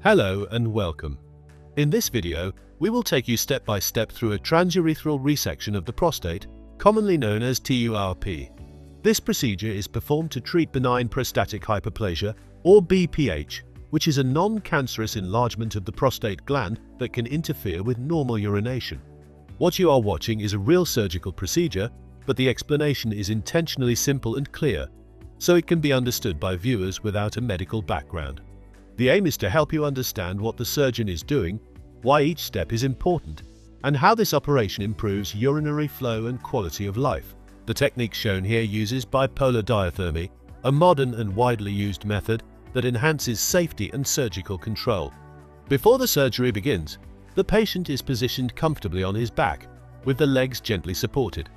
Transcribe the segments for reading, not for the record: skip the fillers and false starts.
Hello and welcome. In this video, we will take you step by step through a transurethral resection of the prostate, commonly known as TURP. This procedure is performed to treat benign prostatic hyperplasia, or BPH, which is a non-cancerous enlargement of the prostate gland that can interfere with normal urination. What you are watching is a real surgical procedure, but the explanation is intentionally simple and clear, so it can be understood by viewers without a medical background. The aim is to help you understand what the surgeon is doing, why each step is important, and how this operation improves urinary flow and quality of life. The technique shown here uses bipolar diathermy, a modern and widely used method that enhances safety and surgical control. Before the surgery begins, the patient is positioned comfortably on his back, with the legs gently supported.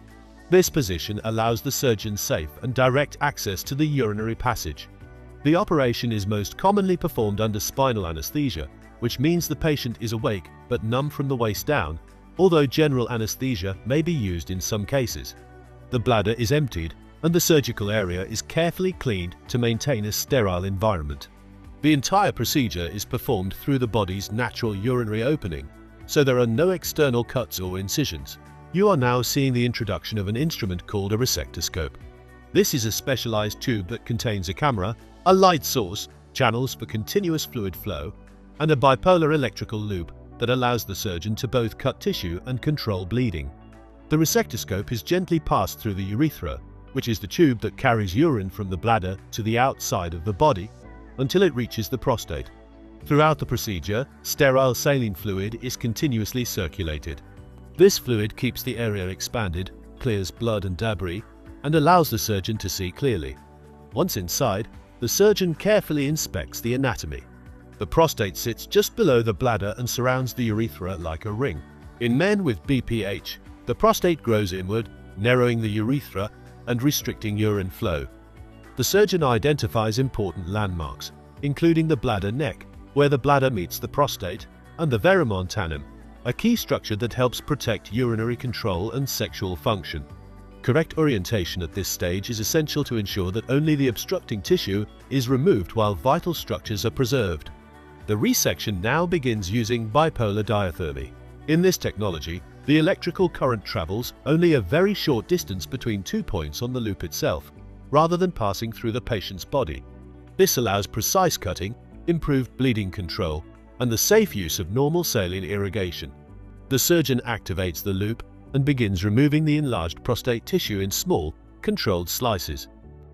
This position allows the surgeon safe and direct access to the urinary passage. The operation is most commonly performed under spinal anesthesia, which means the patient is awake but numb from the waist down, although general anesthesia may be used in some cases. The bladder is emptied and the surgical area is carefully cleaned to maintain a sterile environment. The entire procedure is performed through the body's natural urinary opening, so there are no external cuts or incisions. You are now seeing the introduction of an instrument called a resectoscope. This is a specialized tube that contains a camera, a light source, channels for continuous fluid flow, and a bipolar electrical loop that allows the surgeon to both cut tissue and control bleeding. The resectoscope is gently passed through the urethra, which is the tube that carries urine from the bladder to the outside of the body until it reaches the prostate. Throughout the procedure, sterile saline fluid is continuously circulated. This fluid keeps the area expanded, clears blood and debris, and allows the surgeon to see clearly. Once inside, the surgeon carefully inspects the anatomy. The prostate sits just below the bladder and surrounds the urethra like a ring. In men with BPH, the prostate grows inward, narrowing the urethra and restricting urine flow. The surgeon identifies important landmarks, including the bladder neck, where the bladder meets the prostate, and the verumontanum, a key structure that helps protect urinary control and sexual function. Correct orientation at this stage is essential to ensure that only the obstructing tissue is removed while vital structures are preserved. The resection now begins using bipolar diathermy. In this technology, the electrical current travels only a very short distance between 2 points on the loop itself, rather than passing through the patient's body. This allows precise cutting, improved bleeding control, and the safe use of normal saline irrigation. The surgeon activates the loop and begins removing the enlarged prostate tissue in small, controlled slices.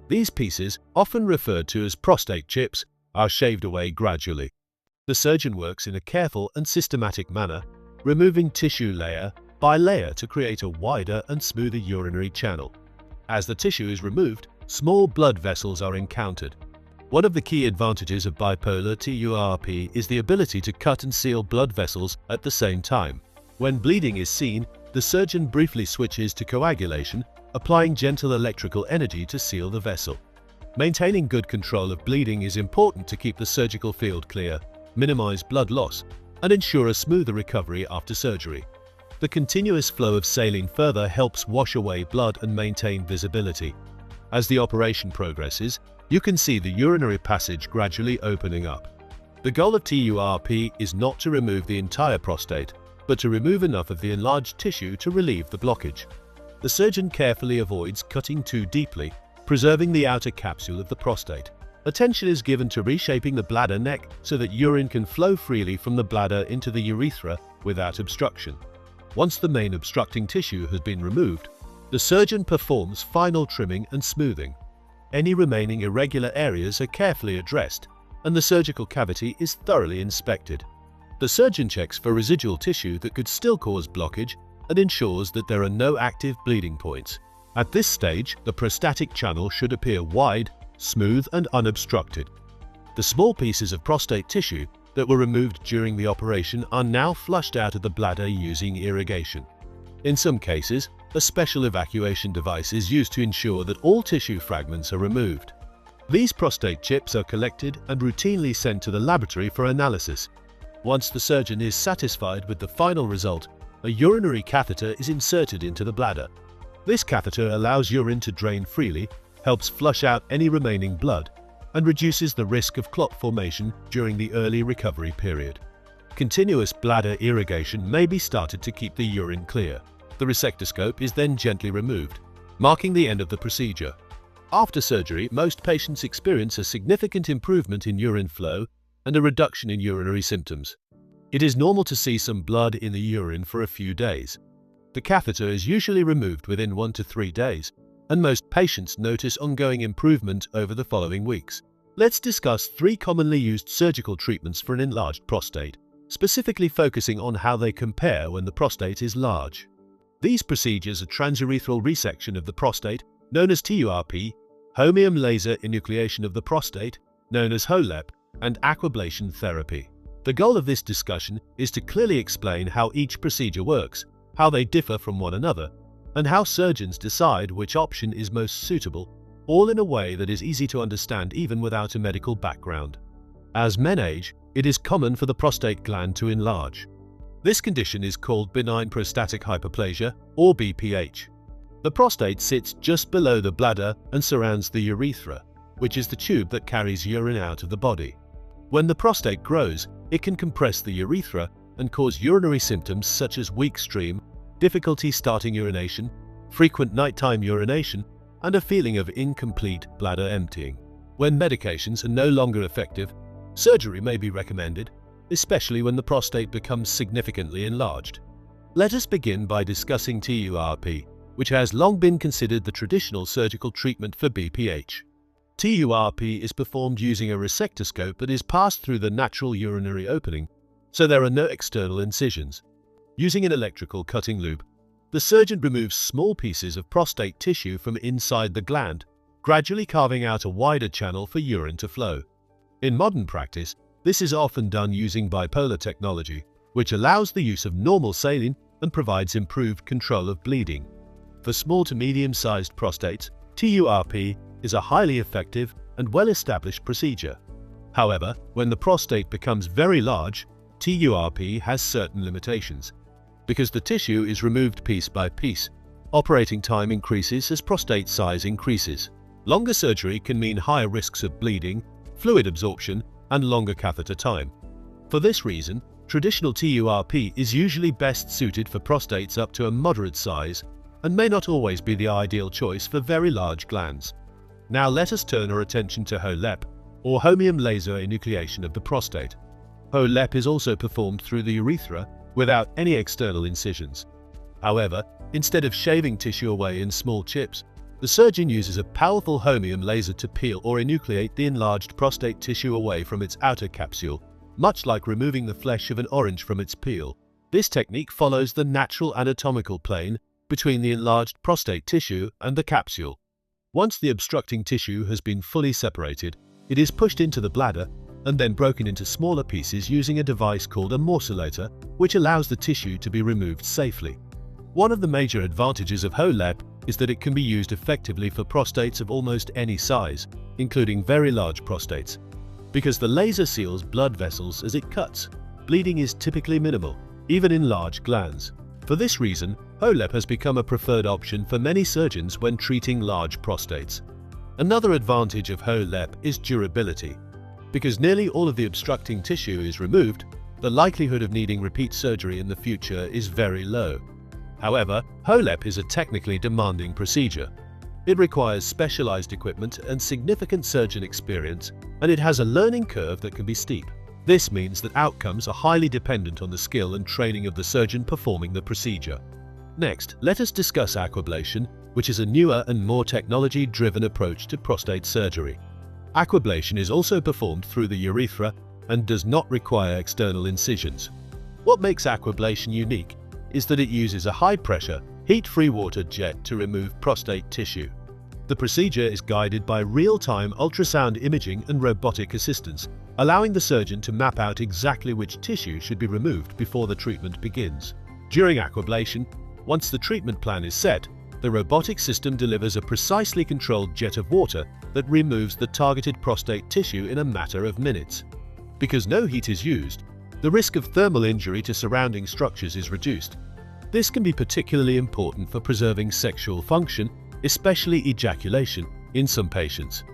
These pieces, often referred to as prostate chips, are shaved away gradually. The surgeon works in a careful and systematic manner, removing tissue layer by layer to create a wider and smoother urinary channel. As the tissue is removed, small blood vessels are encountered. One of the key advantages of bipolar TURP is the ability to cut and seal blood vessels at the same time. When bleeding is seen, the surgeon briefly switches to coagulation, applying gentle electrical energy to seal the vessel. Maintaining good control of bleeding is important to keep the surgical field clear, minimize blood loss, and ensure a smoother recovery after surgery. The continuous flow of saline further helps wash away blood and maintain visibility. As the operation progresses, you can see the urinary passage gradually opening up. The goal of TURP is not to remove the entire prostate, but to remove enough of the enlarged tissue to relieve the blockage. The surgeon carefully avoids cutting too deeply, preserving the outer capsule of the prostate. Attention is given to reshaping the bladder neck so that urine can flow freely from the bladder into the urethra without obstruction. Once the main obstructing tissue has been removed, the surgeon performs final trimming and smoothing. Any remaining irregular areas are carefully addressed, and the surgical cavity is thoroughly inspected. The surgeon checks for residual tissue that could still cause blockage and ensures that there are no active bleeding points. At this stage, the prostatic channel should appear wide, smooth, and unobstructed. The small pieces of prostate tissue that were removed during the operation are now flushed out of the bladder using irrigation. In some cases, a special evacuation device is used to ensure that all tissue fragments are removed. These prostate chips are collected and routinely sent to the laboratory for analysis. Once the surgeon is satisfied with the final result, a urinary catheter is inserted into the bladder. This catheter allows urine to drain freely, helps flush out any remaining blood, and reduces the risk of clot formation during the early recovery period. Continuous bladder irrigation may be started to keep the urine clear. The resectoscope is then gently removed, marking the end of the procedure. After surgery, most patients experience a significant improvement in urine flow and a reduction in urinary symptoms. It is normal to see some blood in the urine for a few days. The catheter is usually removed within 1 to 3 days, and most patients notice ongoing improvement over the following weeks. Let's discuss 3 commonly used surgical treatments for an enlarged prostate, specifically focusing on how they compare when the prostate is large. These procedures are transurethral resection of the prostate, known as TURP, holmium laser enucleation of the prostate, known as HoLEP, and aquablation therapy. The goal of this discussion is to clearly explain how each procedure works, how they differ from one another, and how surgeons decide which option is most suitable, all in a way that is easy to understand even without a medical background. As men age, it is common for the prostate gland to enlarge. This condition is called benign prostatic hyperplasia, or BPH. The prostate sits just below the bladder and surrounds the urethra, which is the tube that carries urine out of the body. When the prostate grows, it can compress the urethra and cause urinary symptoms such as weak stream, difficulty starting urination, frequent nighttime urination, and a feeling of incomplete bladder emptying. When medications are no longer effective, surgery may be recommended, especially when the prostate becomes significantly enlarged. Let us begin by discussing TURP, which has long been considered the traditional surgical treatment for BPH. TURP is performed using a resectoscope that is passed through the natural urinary opening, so there are no external incisions. Using an electrical cutting loop, the surgeon removes small pieces of prostate tissue from inside the gland, gradually carving out a wider channel for urine to flow. In modern practice, this is often done using bipolar technology, which allows the use of normal saline and provides improved control of bleeding. For small to medium-sized prostates, TURP is a highly effective and well-established procedure. However, when the prostate becomes very large, TURP has certain limitations. Because the tissue is removed piece by piece, operating time increases as prostate size increases. Longer surgery can mean higher risks of bleeding, fluid absorption, and longer catheter time. For this reason, traditional TURP is usually best suited for prostates up to a moderate size and may not always be the ideal choice for very large glands. Now let us turn our attention to HoLEP, or holmium laser enucleation of the prostate. HoLEP is also performed through the urethra without any external incisions. However, instead of shaving tissue away in small chips, the surgeon uses a powerful holmium laser to peel or enucleate the enlarged prostate tissue away from its outer capsule, much like removing the flesh of an orange from its peel. This technique follows the natural anatomical plane between the enlarged prostate tissue and the capsule. Once the obstructing tissue has been fully separated, it is pushed into the bladder and then broken into smaller pieces using a device called a morcellator, which allows the tissue to be removed safely. One of the major advantages of HoLEP is that it can be used effectively for prostates of almost any size, including very large prostates. Because the laser seals blood vessels as it cuts, bleeding is typically minimal, even in large glands. For this reason, HoLEP has become a preferred option for many surgeons when treating large prostates. Another advantage of HoLEP is durability. Because nearly all of the obstructing tissue is removed, the likelihood of needing repeat surgery in the future is very low. However, HoLEP is a technically demanding procedure. It requires specialized equipment and significant surgeon experience, and it has a learning curve that can be steep. This means that outcomes are highly dependent on the skill and training of the surgeon performing the procedure. Next, let us discuss aquablation, which is a newer and more technology-driven approach to prostate surgery. Aquablation is also performed through the urethra and does not require external incisions. What makes aquablation unique is that it uses a high-pressure, heat-free water jet to remove prostate tissue. The procedure is guided by real-time ultrasound imaging and robotic assistance, allowing the surgeon to map out exactly which tissue should be removed before the treatment begins. During aquablation, once the treatment plan is set, the robotic system delivers a precisely controlled jet of water that removes the targeted prostate tissue in a matter of minutes. Because no heat is used, the risk of thermal injury to surrounding structures is reduced. This can be particularly important for preserving sexual function, especially ejaculation, in some patients.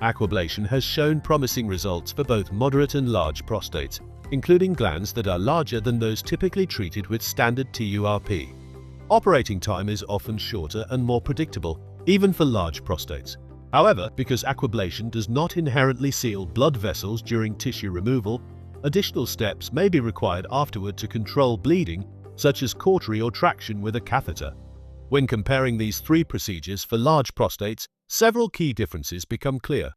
Aquablation has shown promising results for both moderate and large prostates, including glands that are larger than those typically treated with standard TURP. Operating time is often shorter and more predictable, even for large prostates. However, because aquablation does not inherently seal blood vessels during tissue removal, additional steps may be required afterward to control bleeding, such as cautery or traction with a catheter. When comparing these three procedures for large prostates, several key differences become clear.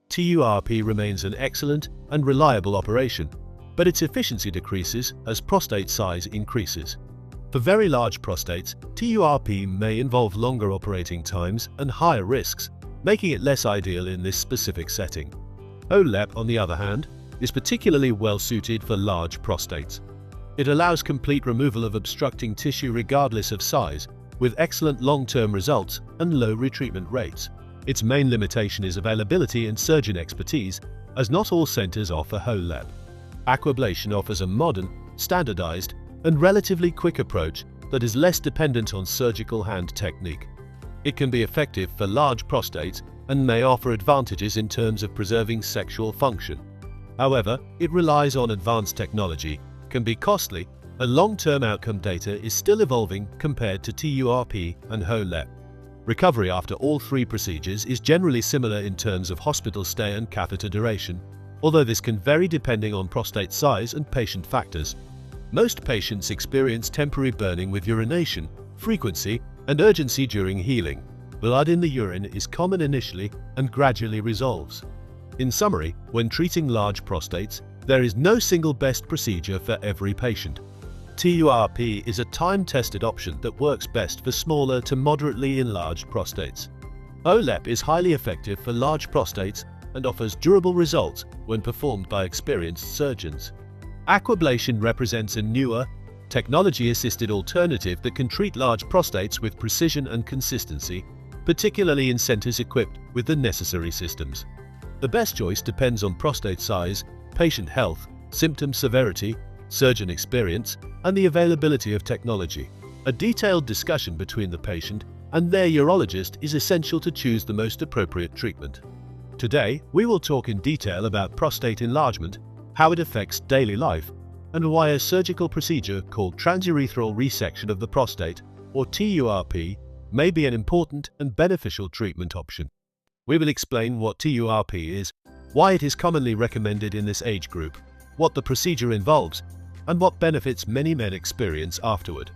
TURP remains an excellent and reliable operation, but its efficiency decreases as prostate size increases. For very large prostates, TURP may involve longer operating times and higher risks, making it less ideal in this specific setting. HoLEP, on the other hand, is particularly well suited for large prostates. It allows complete removal of obstructing tissue regardless of size, with excellent long-term results and low retreatment rates. Its main limitation is availability and surgeon expertise, as not all centers offer HoLEP. Aquablation offers a modern, standardized, and relatively quick approach that is less dependent on surgical hand technique. It can be effective for large prostates and may offer advantages in terms of preserving sexual function. However, it relies on advanced technology, can be costly, and long-term outcome data is still evolving compared to TURP and HoLEP. Recovery after all three procedures is generally similar in terms of hospital stay and catheter duration, although this can vary depending on prostate size and patient factors. Most patients experience temporary burning with urination, frequency, and urgency during healing. Blood in the urine is common initially and gradually resolves. In summary, when treating large prostates, there is no single best procedure for every patient. TURP is a time-tested option that works best for smaller to moderately enlarged prostates. HoLEP is highly effective for large prostates and offers durable results when performed by experienced surgeons. Aquablation represents a newer, technology-assisted alternative that can treat large prostates with precision and consistency, particularly in centers equipped with the necessary systems. The best choice depends on prostate size, patient health, symptom severity, surgeon experience, and the availability of technology. A detailed discussion between the patient and their urologist is essential to choose the most appropriate treatment. Today, we will talk in detail about prostate enlargement, how it affects daily life, and why a surgical procedure called transurethral resection of the prostate, or TURP, may be an important and beneficial treatment option. We will explain what TURP is, why it is commonly recommended in this age group, what the procedure involves, and what benefits many men experience afterward.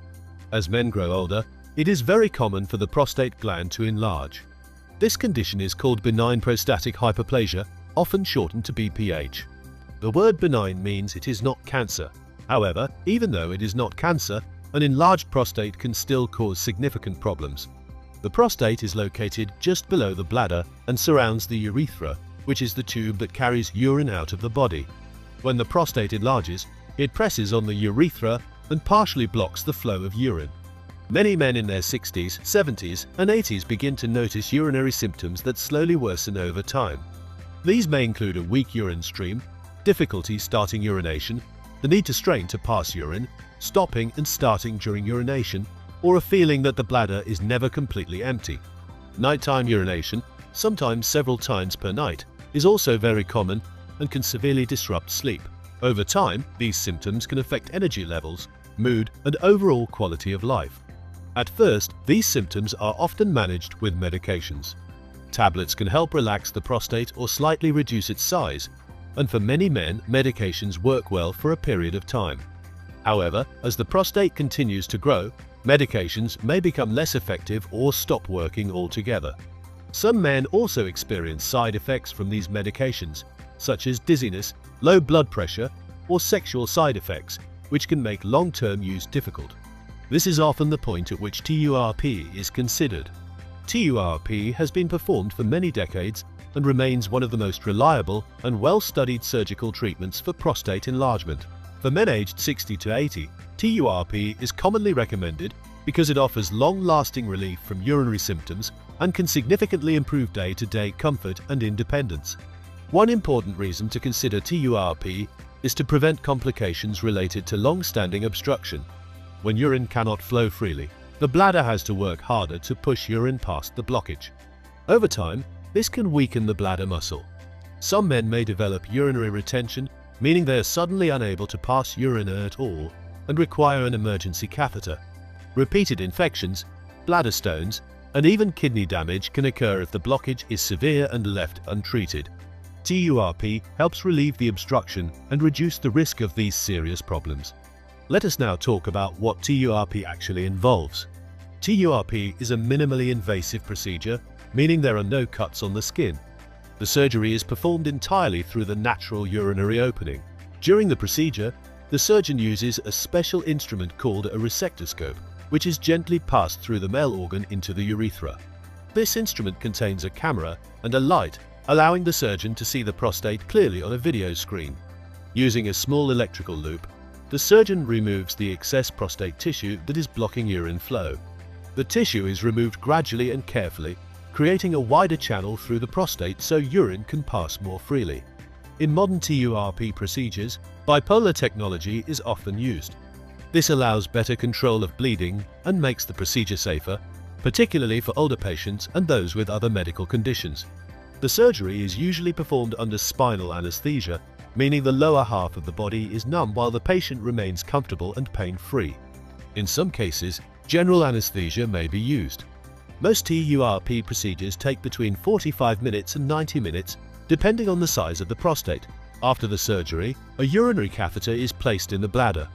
As men grow older, it is very common for the prostate gland to enlarge. This condition is called benign prostatic hyperplasia, often shortened to BPH. The word benign means it is not cancer. However, even though it is not cancer, an enlarged prostate can still cause significant problems. The prostate is located just below the bladder and surrounds the urethra, which is the tube that carries urine out of the body. When the prostate enlarges, it presses on the urethra and partially blocks the flow of urine. Many men in their 60s, 70s, and 80s begin to notice urinary symptoms that slowly worsen over time. These may include a weak urine stream, difficulty starting urination, the need to strain to pass urine, stopping and starting during urination, or a feeling that the bladder is never completely empty. Nighttime urination, sometimes several times per night, is also very common and can severely disrupt sleep. Over time, these symptoms can affect energy levels, mood, and overall quality of life. At first, these symptoms are often managed with medications. Tablets can help relax the prostate or slightly reduce its size, and for many men, medications work well for a period of time. However, as the prostate continues to grow, medications may become less effective or stop working altogether. Some men also experience side effects from these medications, such as dizziness, low blood pressure, or sexual side effects, which can make long-term use difficult. This is often the point at which TURP is considered. TURP has been performed for many decades and remains one of the most reliable and well-studied surgical treatments for prostate enlargement. For men aged 60 to 80, TURP is commonly recommended because it offers long-lasting relief from urinary symptoms and can significantly improve day-to-day comfort and independence. One important reason to consider TURP is to prevent complications related to long-standing obstruction. When urine cannot flow freely, the bladder has to work harder to push urine past the blockage. Over time, This can weaken the bladder muscle. Some men may develop urinary retention, meaning they are suddenly unable to pass urine at all and require an emergency catheter. Repeated infections, bladder stones, and even kidney damage can occur if the blockage is severe and left untreated. TURP helps relieve the obstruction and reduce the risk of these serious problems. Let us now talk about what TURP actually involves. TURP is a minimally invasive procedure, meaning there are no cuts on the skin. The surgery is performed entirely through the natural urinary opening. During the procedure, the surgeon uses a special instrument called a resectoscope, which is gently passed through the male organ into the urethra. This instrument contains a camera and a light, allowing the surgeon to see the prostate clearly on a video screen. Using a small electrical loop, the surgeon removes the excess prostate tissue that is blocking urine flow. The tissue is removed gradually and carefully, creating a wider channel through the prostate so urine can pass more freely. In modern TURP procedures, bipolar technology is often used. This allows better control of bleeding and makes the procedure safer, particularly for older patients and those with other medical conditions. The surgery is usually performed under spinal anesthesia, meaning the lower half of the body is numb while the patient remains comfortable and pain-free. In some cases, general anesthesia may be used. Most TURP procedures take between 45 minutes and 90 minutes, depending on the size of the prostate. After the surgery, a urinary catheter is placed in the bladder.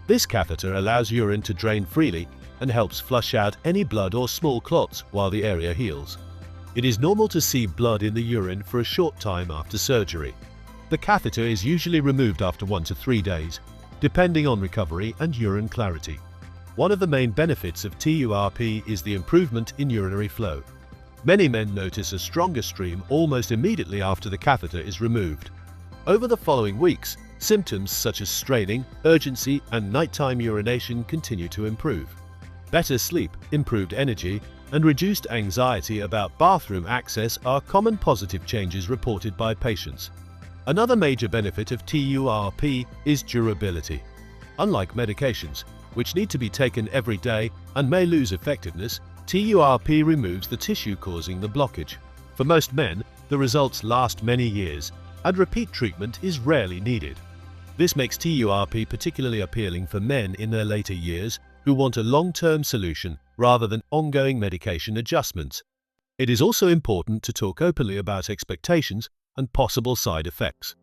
This catheter allows urine to drain freely and helps flush out any blood or small clots while the area heals. It is normal to see blood in the urine for a short time after surgery. The catheter is usually removed after 1 to 3 days, depending on recovery and urine clarity. One of the main benefits of TURP is the improvement in urinary flow. Many men notice a stronger stream almost immediately after the catheter is removed. Over the following weeks, symptoms such as straining, urgency, and nighttime urination continue to improve. Better sleep, improved energy, and reduced anxiety about bathroom access are common positive changes reported by patients. Another major benefit of TURP is durability. Unlike medications, which need to be taken every day and may lose effectiveness, TURP removes the tissue causing the blockage. For most men, the results last many years, and repeat treatment is rarely needed. This makes TURP particularly appealing for men in their later years who want a long-term solution rather than ongoing medication adjustments. It is also important to talk openly about expectations and possible side effects.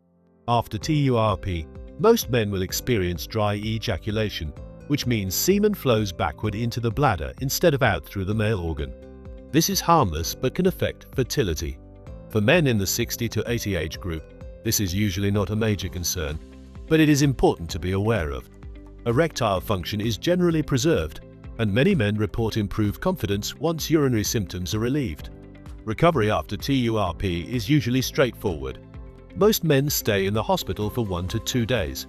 After TURP, most men will experience dry ejaculation, which means semen flows backward into the bladder instead of out through the male organ. This is harmless but can affect fertility. For men in the 60 to 80 age group, this is usually not a major concern, but it is important to be aware of. Erectile function is generally preserved, and many men report improved confidence once urinary symptoms are relieved. Recovery after TURP is usually straightforward. Most men stay in the hospital for 1 to 2 days.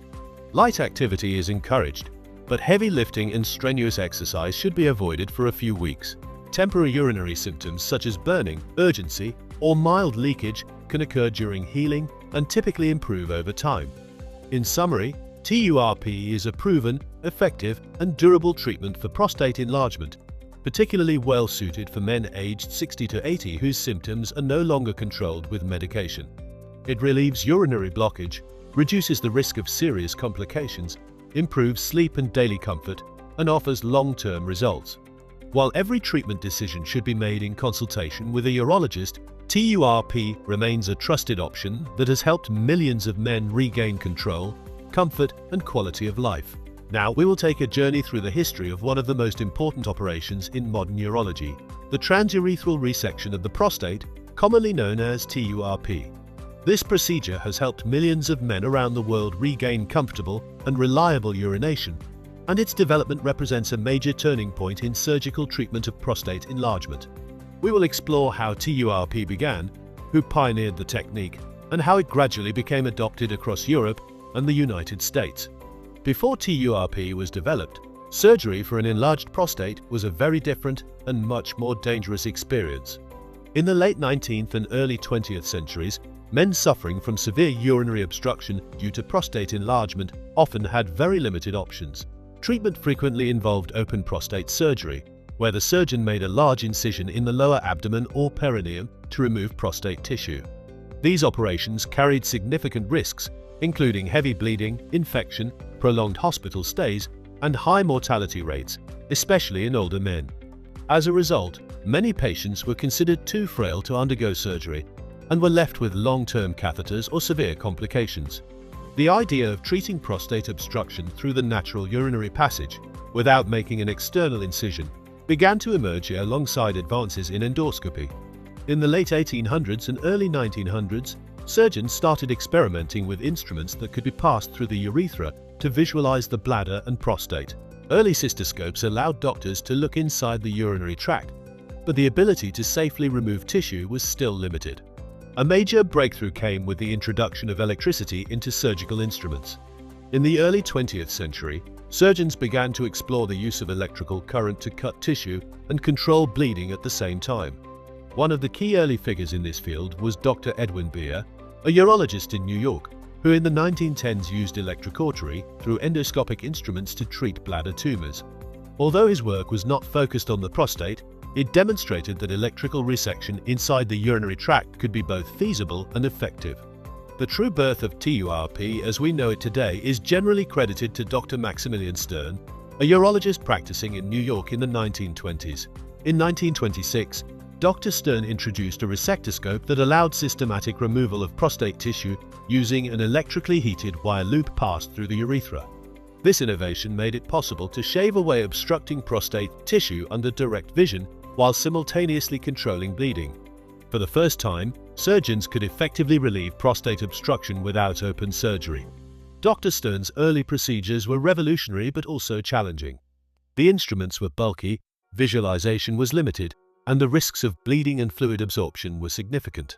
Light activity is encouraged, but heavy lifting and strenuous exercise should be avoided for a few weeks. Temporary urinary symptoms such as burning, urgency, or mild leakage can occur during healing and typically improve over time. In summary, TURP is a proven, effective, and durable treatment for prostate enlargement, particularly well suited for men aged 60 to 80 whose symptoms are no longer controlled with medication. It relieves urinary blockage, reduces the risk of serious complications, improves sleep and daily comfort, and offers long-term results. While every treatment decision should be made in consultation with a urologist, TURP remains a trusted option that has helped millions of men regain control, comfort, and quality of life. Now we will take a journey through the history of one of the most important operations in modern urology, the transurethral resection of the prostate, commonly known as TURP. This procedure has helped millions of men around the world regain comfortable and reliable urination, and its development represents a major turning point in surgical treatment of prostate enlargement. We will explore how TURP began, who pioneered the technique, and how it gradually became adopted across Europe and the United States. Before TURP was developed, surgery for an enlarged prostate was a very different and much more dangerous experience. In the late 19th and early 20th centuries, men suffering from severe urinary obstruction due to prostate enlargement often had very limited options. Treatment frequently involved open prostate surgery, where the surgeon made a large incision in the lower abdomen or perineum to remove prostate tissue. These operations carried significant risks, including heavy bleeding, infection, prolonged hospital stays, and high mortality rates, especially in older men. As a result, many patients were considered too frail to undergo surgery and were left with long-term catheters or severe complications. The idea of treating prostate obstruction through the natural urinary passage without making an external incision began to emerge alongside advances in endoscopy. In the late 1800s and early 1900s, surgeons started experimenting with instruments that could be passed through the urethra to visualize the bladder and prostate. Early cystoscopes allowed doctors to look inside the urinary tract, but the ability to safely remove tissue was still limited. A major breakthrough came with the introduction of electricity into surgical instruments. In the early 20th century, surgeons began to explore the use of electrical current to cut tissue and control bleeding at the same time. One of the key early figures in this field was Dr. Edwin Beer, a urologist in New York, who in the 1910s used electrocautery through endoscopic instruments to treat bladder tumors. Although his work was not focused on the prostate, it demonstrated that electrical resection inside the urinary tract could be both feasible and effective. The true birth of TURP as we know it today is generally credited to Dr. Maximilian Stern, a urologist practicing in New York in the 1920s. In 1926, Dr. Stern introduced a resectoscope that allowed systematic removal of prostate tissue using an electrically heated wire loop passed through the urethra. This innovation made it possible to shave away obstructing prostate tissue under direct vision while simultaneously controlling bleeding. For the first time, surgeons could effectively relieve prostate obstruction without open surgery. Dr. Stern's early procedures were revolutionary but also challenging. The instruments were bulky, visualization was limited, and the risks of bleeding and fluid absorption were significant.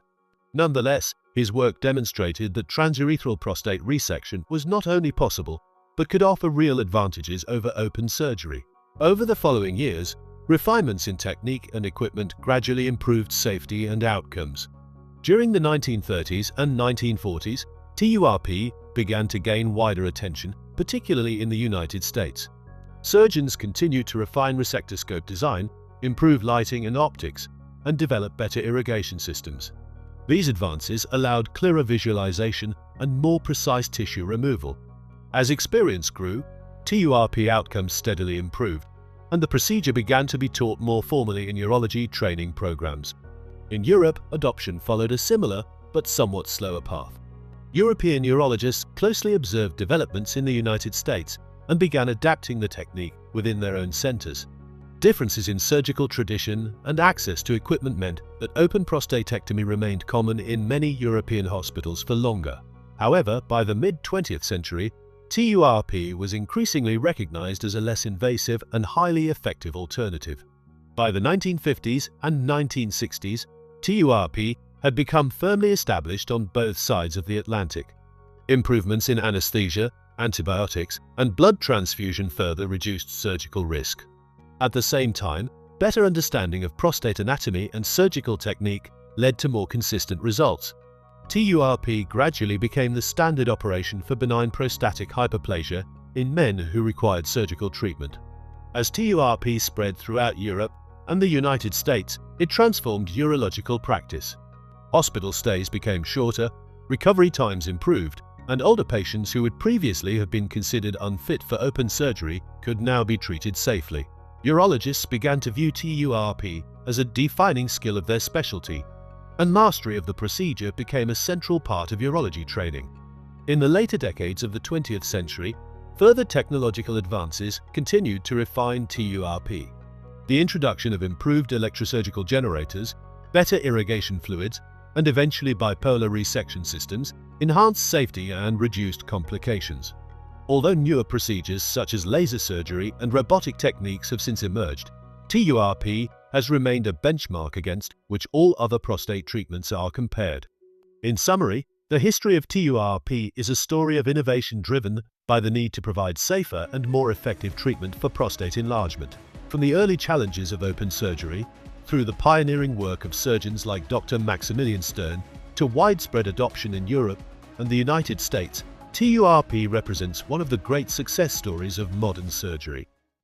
Nonetheless, his work demonstrated that transurethral prostate resection was not only possible, but could offer real advantages over open surgery. Over the following years, refinements in technique and equipment gradually improved safety and outcomes. During the 1930s and 1940s, TURP began to gain wider attention, particularly in the United States. Surgeons continued to refine resectoscope design, improve lighting and optics, and develop better irrigation systems. These advances allowed clearer visualization and more precise tissue removal. As experience grew, TURP outcomes steadily improved, and the procedure began to be taught more formally in urology training programs. In Europe, adoption followed a similar but somewhat slower path. European urologists closely observed developments in the United States and began adapting the technique within their own centers. Differences in surgical tradition and access to equipment meant that open prostatectomy remained common in many European hospitals for longer. However, by the mid-20th century, TURP was increasingly recognized as a less invasive and highly effective alternative. By the 1950s and 1960s, TURP had become firmly established on both sides of the Atlantic. Improvements in anesthesia, antibiotics, and blood transfusion further reduced surgical risk. At the same time, better understanding of prostate anatomy and surgical technique led to more consistent results. TURP gradually became the standard operation for benign prostatic hyperplasia in men who required surgical treatment. As TURP spread throughout Europe and the United States, it transformed urological practice. Hospital stays became shorter, recovery times improved, and older patients who would previously have been considered unfit for open surgery could now be treated safely. Urologists began to view TURP as a defining skill of their specialty, and mastery of the procedure became a central part of urology training. In the later decades of the 20th century, further technological advances continued to refine TURP. The introduction of improved electrosurgical generators, better irrigation fluids, and eventually bipolar resection systems enhanced safety and reduced complications. Although newer procedures such as laser surgery and robotic techniques have since emerged, TURP has remained a benchmark against which all other prostate treatments are compared. In summary, the history of TURP is a story of innovation driven by the need to provide safer and more effective treatment for prostate enlargement. From the early challenges of open surgery, through the pioneering work of surgeons like Dr. Maximilian Stern, to widespread adoption in Europe and the United States, TURP represents one of the great success stories of modern surgery.